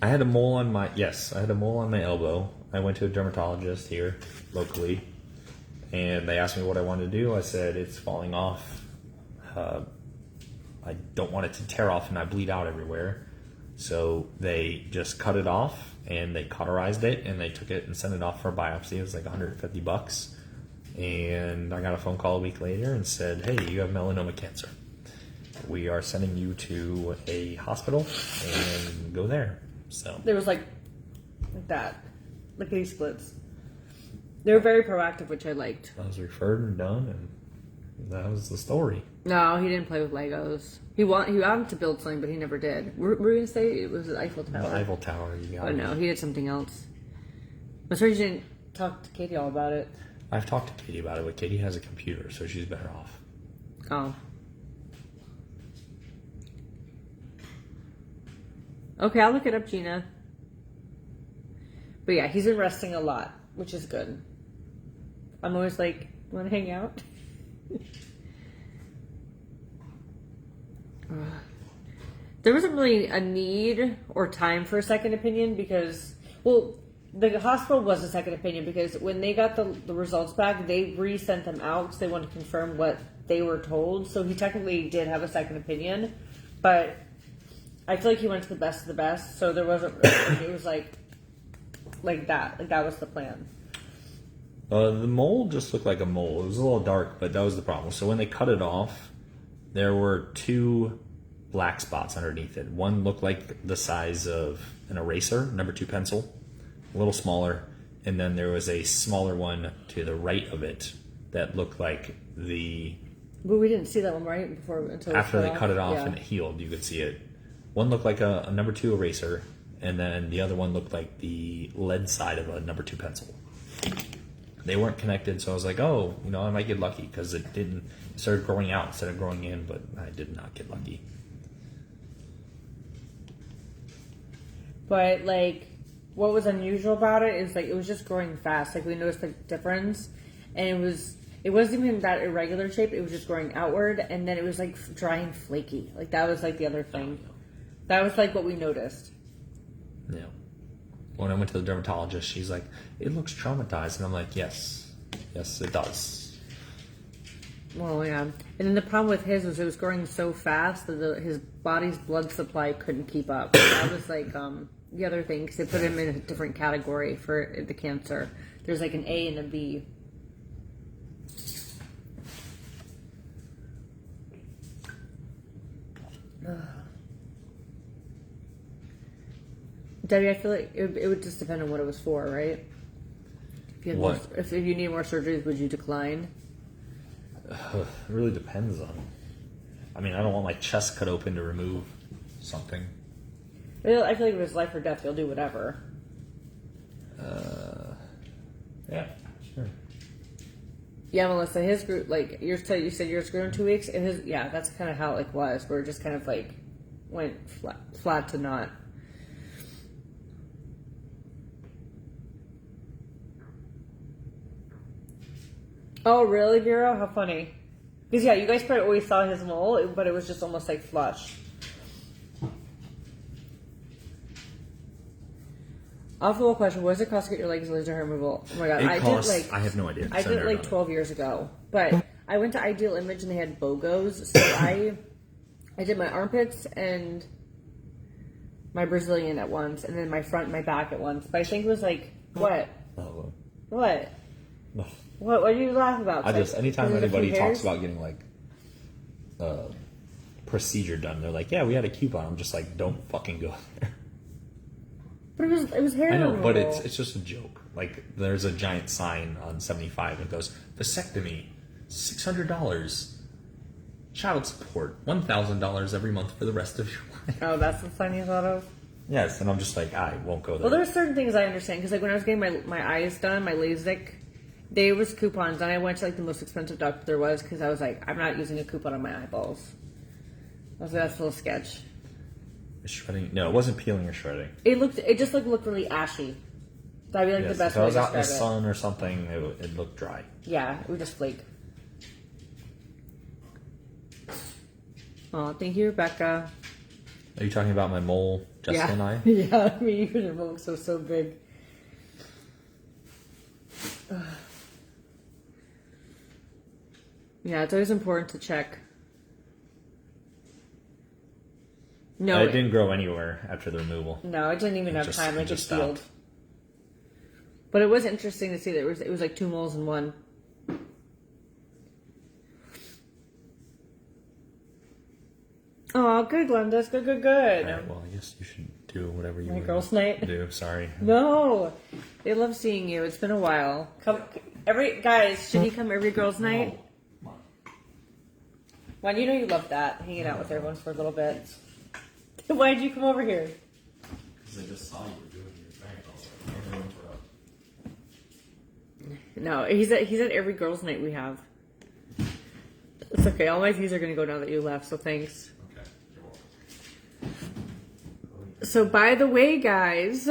I had a mole on my elbow. I went to a dermatologist here locally, and they asked me what I wanted to do. I said it's falling off. I don't want it to tear off and I bleed out everywhere. So they just cut it off and they cauterized it and they took it and sent it off for a biopsy. It was like $150. And I got a phone call a week later and said, "Hey, you have melanoma cancer. We are sending you to a hospital and go there." So there was like that, lickety splits. They were very proactive, which I liked. I was referred and done, and that was the story. No, he didn't play with Legos. He wanted to build something, but he never did. We're going to say it was the Eiffel Tower. The Eiffel Tower. Oh no, he did something else. I'm sorry you didn't talk to Katie all about it. I've talked to Katie about it, but Katie has a computer, so she's better off. Oh. Okay, I'll look it up, Gina. But yeah, he's been resting a lot, which is good. I'm always like, want to hang out? There wasn't really a need or time for a second opinion because, well, the hospital was a second opinion because when they got the results back, they resent them out because they wanted to confirm what they were told. So he technically did have a second opinion, but I feel like he went to the best of the best. So there wasn't, it was like that. Like that was the plan. The mole just looked like a mole. It was a little dark, but that was the problem. So when they cut it off, there were two black spots underneath it. One looked like the size of an eraser, number 2 pencil, a little smaller. And then there was a smaller one to the right of it that looked like the... But we didn't see that one, right? After they cut it off and it healed, you could see it. One looked like a number 2 eraser, and then the other one looked like the lead side of a number 2 pencil. They weren't connected, so I was like, oh, I might get lucky because it started growing out instead of growing in, but I did not get lucky. But what was unusual about it is it was just growing fast. We noticed the difference, and it wasn't even that irregular shape. It was just growing outward, and then it was dry and flaky. That was the other thing. That was what we noticed. Yeah. When I went to the dermatologist, she's like, "It looks traumatized," and I'm like, "Yes, it does." Well, yeah. And then the problem with his was it was growing so fast that his body's blood supply couldn't keep up. That was the other thing because they put him in a different category for the cancer. There's an A and a B. Debbie, I feel like it would just depend on what it was for, right? If you need more surgeries, would you decline? It really depends on... I don't want my chest cut open to remove something. I feel like if it was life or death, you'll do whatever. Yeah, sure. Yeah, Melissa, his group, you said yours grew in 2 weeks, and that's kind of how it was, where it just kind of went flat to not. Oh, really, Vero? How funny. Because, you guys probably always saw his mole, but it was just almost flush. Awful question. What does it cost to get your legs and laser hair removal? Oh my god. I have no idea. I did it 12 years ago. But I went to Ideal Image and they had BOGOs. So I did my armpits and my Brazilian at once, and then my front and my back at once. But I think it was what? Oh. What? No. What do you laugh about? Anytime anybody talks about getting procedure done, they're like, "Yeah, we had a coupon." I'm just like, "Don't fucking go there." But it was hair. I know, removal. but it's just a joke. There's a giant sign on 75 that goes, "Vasectomy, $600, child support, $1,000 every month for the rest of your life." Oh, that's the sign you thought of? Yes, and I'm just like, I won't go there. Well, there's certain things I understand because when I was getting my eyes done, my LASIK. There was coupons, and I went to the most expensive doctor there was because I was like, I'm not using a coupon on my eyeballs. I was like, that's a little sketch. Shredding? No, it wasn't peeling or shredding. It just looked really ashy. That'd be the best way to describe it. If I was out in the sun or something, it looked dry. Yeah, it would just flake. Oh, thank you, Rebecca. Are you talking about my mole? Jessica and I. Yeah, me and your books are so big. Yeah, it's always important to check. No, It didn't grow anywhere after the removal. no, it didn't even have time. it It just just healed. stopped. But it was interesting to see that it was like 2 moles in one. Oh, good, Glenda. Good, good, good. All right, well, I guess you should do whatever you My want girls' night. to do. Sorry. No, they love seeing you. It's been a while. Come, guys. Should he come every girls' night? When you know you love that, hanging out with everyone for a little bit. Why did you come over here? Because I just saw you were doing your thing. I was like, No, he's at every girls' night we have. It's okay. All my views are gonna go now that you left. So thanks. okay, you're welcome. So by the way, guys.